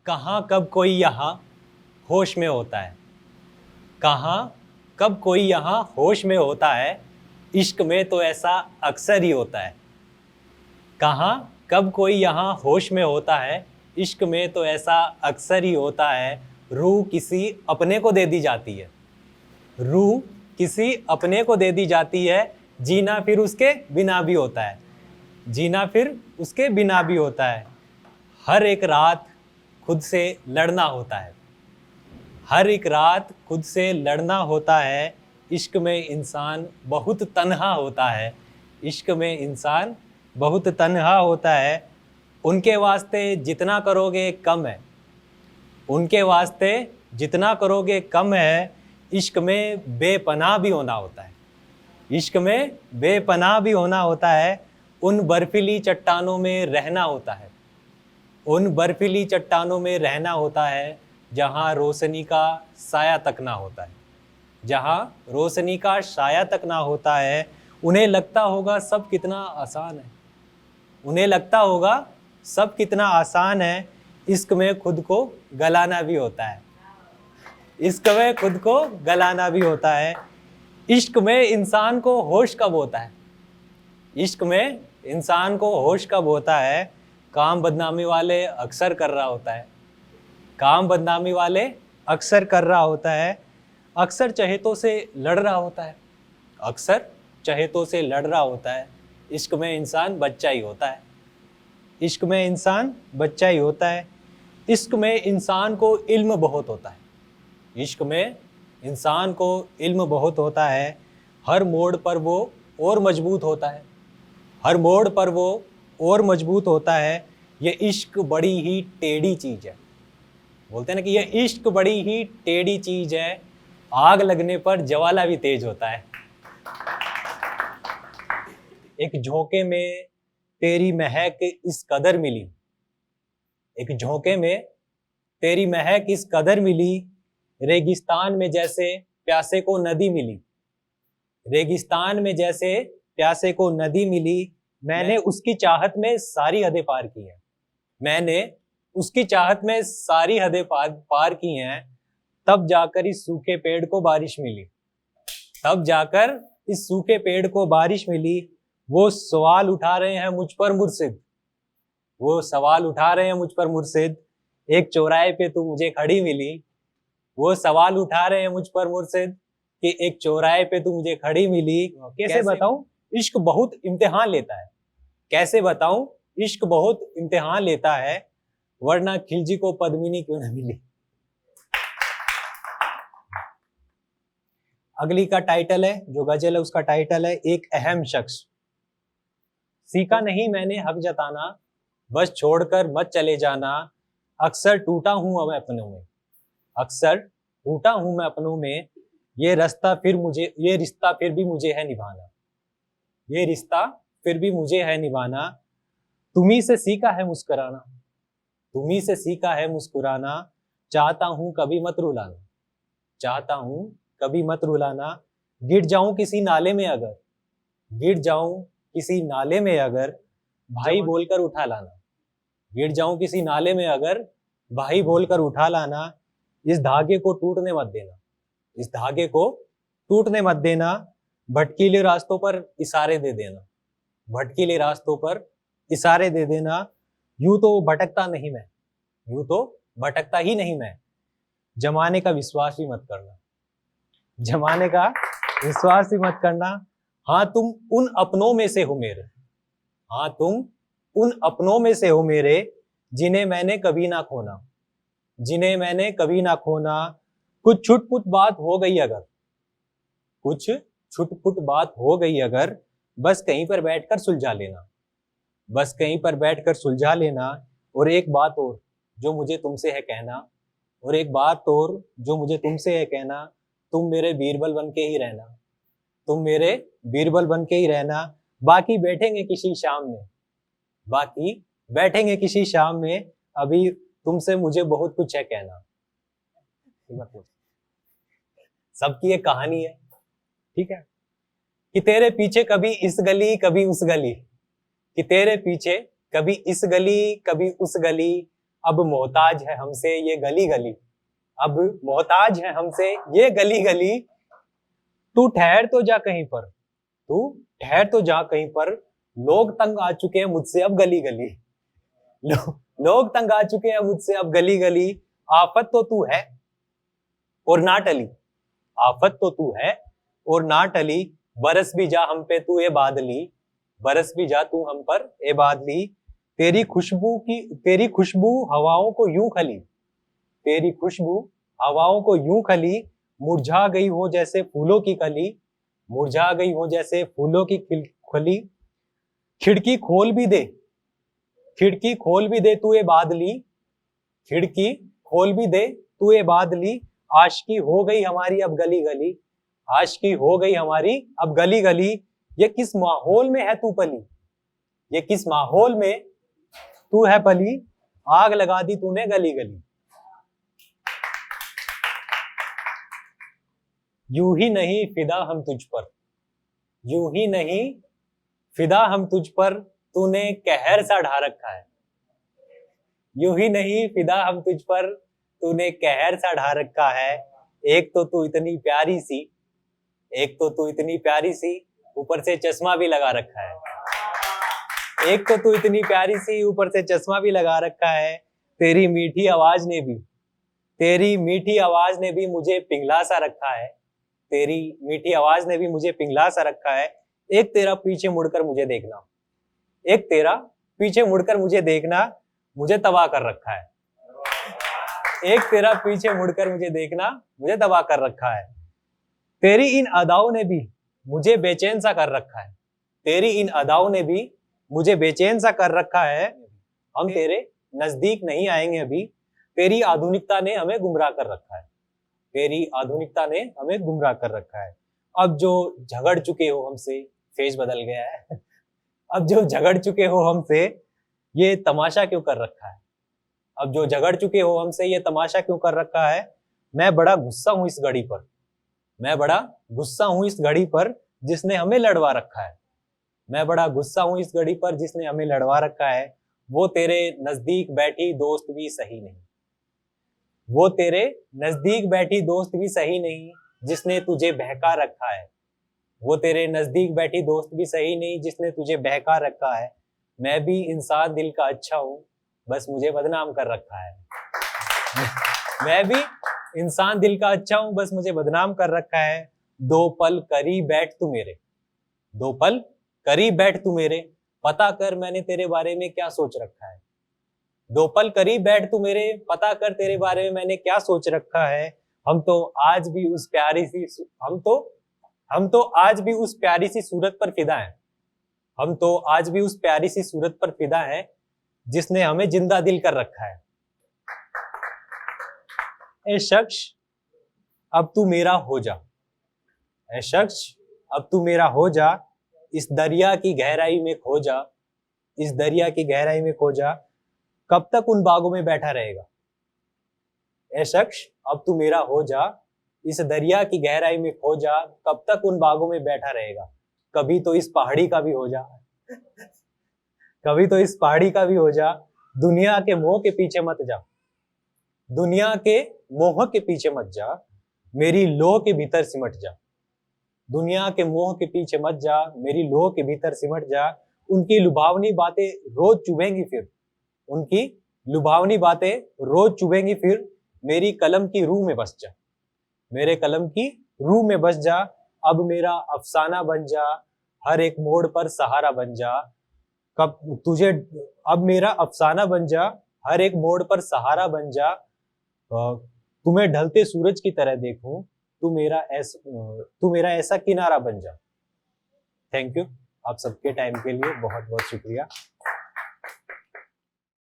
कहाँ कब कोई यहाँ होश में होता है। कहाँ कब कोई यहाँ होश में होता है, इश्क में तो ऐसा अक्सर ही होता है। कहाँ कब कोई यहाँ होश में होता है, इश्क में तो ऐसा अक्सर ही होता है। रूह किसी अपने को दे दी जाती है, रूह किसी अपने को दे दी जाती है। जीना फिर उसके बिना भी होता है, जीना फिर उसके बिना भी होता है। हर एक रात खुद से लड़ना होता है, हर एक रात खुद से लड़ना होता है। इश्क में इंसान बहुत तन्हा होता है, इश्क में इंसान बहुत तन्हा होता है। उनके वास्ते जितना करोगे कम है, उनके वास्ते जितना करोगे कम है। इश्क में बेपनाह भी होना होता है, इश्क में बेपनाह भी होना होता है। उन बर्फीली चट्टानों में रहना होता है, उन बर्फीली चट्टानों में रहना होता है, जहाँ रोशनी का साया तक ना होता है, जहाँ रोशनी का साया तक ना होता है। उन्हें लगता होगा सब कितना आसान है, उन्हें लगता होगा सब कितना आसान है। इश्क में खुद को गलाना भी होता है, इश्क में खुद को गलाना भी होता है। इश्क में इंसान को होश कब होता है, इश्क में इंसान को होश कब होता है। काम बदनामी वाले अक्सर कर रहा होता है, काम बदनामी वाले अक्सर कर रहा होता है। अक्सर चहेतों से लड़ रहा होता है, अक्सर चहेतों से लड़ रहा होता है। इश्क में इंसान बच्चा ही होता है, इश्क में इंसान बच्चा ही होता है। इश्क में इंसान को इल्म बहुत होता है, इश्क में इंसान को इल्म बहुत होता है। हर मोड़ पर वो और मजबूत होता है, हर मोड़ पर वो और मजबूत होता है। ये इश्क बड़ी ही टेढ़ी चीज़ है, बोलते हैं ना कि ये इश्क बड़ी ही टेढ़ी चीज़ है। आग लगने पर ज्वाला भी तेज होता है। एक झोंके में तेरी महक इस कदर मिली, एक झोंके में तेरी महक इस कदर मिली। रेगिस्तान में जैसे प्यासे को नदी मिली, रेगिस्तान में जैसे प्यासे को नदी मिली। मैंने उसकी चाहत में सारी हदें पार की हैं, मैंने उसकी चाहत में सारी हदें पार की हैं। तब जाकर इस सूखे पेड़ को बारिश मिली, तब जाकर इस सूखे पेड़ को बारिश मिली। वो सवाल उठा रहे हैं मुझ पर मुर्शिद, वो सवाल उठा रहे हैं मुझ पर मुर्शिद। एक चौराहे पे तू मुझे खड़ी मिली, वो सवाल उठा रहे हैं मुझ पर मुर्शिद कि एक चौराहे पे तू मुझे खड़ी मिली। कैसे बताऊं इश्क बहुत इम्तिहान लेता है, कैसे बताऊं इश्क बहुत इम्तिहान लेता है। वरना खिलजी को पद्मिनी क्यों न मिली। अगली का टाइटल है, जो गजल है उसका टाइटल है एक अहम शख्स। सीखा नहीं मैंने हक जताना, बस छोड़कर मत चले जाना। अक्सर टूटा हूं मैं अपनों में, अक्सर टूटा हूं मैं अपनों में। ये रिश्ता फिर भी मुझे है निभाना, ये रिश्ता फिर भी मुझे है निभाना। तुम्ही से सीखा है मुस्कुराना, तुम्ही से सीखा है मुस्कुराना। चाहता हूं कभी मत रुलाना, चाहता हूं कभी मत रुलाना। गिर जाऊं किसी नाले में अगर, गिर जाऊं किसी नाले में अगर, भाई बोलकर उठा लाना। गिर जाऊं किसी नाले में अगर, भाई बोलकर उठा लाना। इस धागे को टूटने मत देना, इस धागे को टूटने मत देना। भटकीले रास्तों पर इशारे दे देना, भटकीले रास्तों पर इशारे दे देना। यूं तो भटकता नहीं मैं, यूं तो भटकता ही नहीं मैं। जमाने का विश्वास भी मत करना, जमाने का विश्वास भी मत करना। हाँ तुम उन अपनों में से हो मेरे, हाँ तुम उन अपनों में से हो मेरे, जिन्हें मैंने कभी ना खोना, जिन्हें मैंने कभी ना खोना। कुछ छुटपुट बात हो गई अगर, कुछ छुटपुट बात हो गई अगर, बस कहीं पर बैठकर सुलझा लेना, बस कहीं पर बैठकर सुलझा लेना। और एक बात और जो मुझे तुमसे है कहना, और एक बात और जो मुझे तुमसे है कहना। तुम मेरे बीरबल बन के ही रहना, तुम मेरे बीरबल बन के ही रहना। बाकी बैठेंगे किसी शाम में, बाकी बैठेंगे किसी शाम में। अभी तुमसे मुझे बहुत कुछ है कहना। सबकी एक कहानी है, ठीक है, कि तेरे पीछे कभी इस गली कभी उस गली, कि तेरे पीछे कभी इस गली कभी उस गली। अब मोहताज है हमसे ये गली गली, अब मोहताज है हमसे ये गली गली। तू ठहर तो जा कहीं पर, तू ठहर तो जा कहीं पर, लोग तंग आ चुके हैं मुझसे अब गली गली। लोग तंग आ चुके हैं मुझसे अब गली गली। आफत तो तू है और ना टली, आफत तो तू है और ना टली। बरस भी जा हम पे तू ए बादली, बरस भी जा तू हम पर ए बादली। तेरी खुशबू हवाओं को यूं खली, तेरी खुशबू हवाओं को यूं खली। मुरझा गई हो जैसे फूलों की कली, मुरझा गई हो जैसे फूलों की कली। खिड़की खोल भी दे, खिड़की खोल भी दे तू ए बादली, खिड़की खोल भी दे तू ए बादली। आशिकी हो गई हमारी अब गली गली, आशिकी हो गई हमारी अब गली गली। ये किस माहौल में है तू पली, ये किस माहौल में तू है पली। आग लगा दी तूने गली गली। यूं ही नहीं फिदा हम तुझ पर, यूं ही नहीं फिदा हम तुझ पर, तूने कहर सा ढा रखा है। यूं ही नहीं फिदा हम तुझ पर, तूने कहर सा ढा रखा है। एक तो तू इतनी प्यारी सी, एक तो तू इतनी प्यारी सी, ऊपर से चश्मा भी लगा रखा है। एक तो तू इतनी प्यारी सी, ऊपर से चश्मा भी लगा रखा है। तेरी मीठी आवाज ने भी, तेरी मीठी आवाज ने भी मुझे पिघला सा रखा है, तेरी मीठी आवाज ने भी मुझे पिघला सा रखा है। एक तेरा पीछे मुड़कर मुझे देखना, एक तेरा पीछे मुड़कर मुझे देखना, मुझे तबाह कर रखा है। एक तेरा पीछे मुड़कर मुझे देखना, मुझे तबाह कर रखा है। तेरी इन अदाओं ने भी मुझे बेचैन सा कर रखा है, तेरी इन अदाओं ने भी मुझे बेचैन सा कर रखा है। हम तेरे नजदीक नहीं आएंगे अभी, तेरी आधुनिकता ने हमें गुमराह कर रखा है, तेरी आधुनिकता ने हमें गुमराह कर रखा है। अब जो झगड़ चुके हो हमसे, फेज बदल गया है। अब जो झगड़ चुके हो हमसे, ये तमाशा क्यों कर रखा है। अब जो झगड़ चुके हो हमसे, ये तमाशा क्यों कर रखा है। मैं बड़ा गुस्सा हूं इस घड़ी पर, मैं बड़ा गुस्सा हूं इस घड़ी पर, जिसने हमें लड़वा रखा है। मैं बड़ा गुस्सा हूं इस घड़ी पर, जिसने हमें लड़वा रखा है। वो तेरे नजदीक बैठी दोस्त भी सही नहीं, वो तेरे नजदीक बैठी दोस्त भी सही नहीं, जिसने तुझे बहका रखा है। वो तेरे नजदीक बैठी दोस्त भी सही नहीं, जिसने तुझे बहका रखा है। मैं भी इंसान दिल का अच्छा हूं, बस मुझे बदनाम कर रखा है। मैं भी इंसान दिल का अच्छा हूं, बस मुझे बदनाम कर रखा है। दो पल करीब बैठ तू मेरे, दो पल करीब बैठ तू मेरे, पता कर मैंने तेरे बारे में क्या सोच रखा है। दो पल करीब बैठ तू मेरे, पता कर तेरे बारे में मैंने क्या सोच रखा है। हम तो आज भी उस प्यारी सी हम तो आज भी उस प्यारी सी सूरत पर फिदा हैं, हम तो आज भी उस प्यारी सी सूरत पर फिदा हैं, जिसने हमें जिंदा दिल कर रखा है। ए शख्स अब तू मेरा हो जा, ए शख्स अब तू मेरा हो जा, इस दरिया की गहराई में खो जा, इस दरिया की गहराई में खो जा, कब तक उन बागों में बैठा रहेगा। ए शख्स अब तू मेरा हो जा, इस दरिया की गहराई में खो जा, कब तक उन बागों में बैठा रहेगा। कभी तो इस पहाड़ी का भी हो जा, कभी तो इस पहाड़ी का भी हो जा। दुनिया के मोह के पीछे मत जा, दुनिया के मोह के पीछे मत जा, मेरी लोह के भीतर सिमट जा। दुनिया के मोह के पीछे मत जा, मेरी लोह के भीतर सिमट जा। उनकी लुभावनी बातें रोज चुभेंगी फिर, उनकी लुभावनी बातें रोज चुभेंगी फिर, मेरी कलम की रूह में बस जा, मेरे कलम की रूह में बस जा। अब मेरा अफसाना बन जा, हर एक मोड़ पर सहारा बन जा। कब तुझे अब मेरा अफसाना बन जा, हर एक मोड़ पर सहारा बन जा। तुम्हें ढलते सूरज की तरह देखूं, तू मेरा ऐसा किनारा बन जा। थैंक यू, आप सबके टाइम के लिए बहुत बहुत शुक्रिया।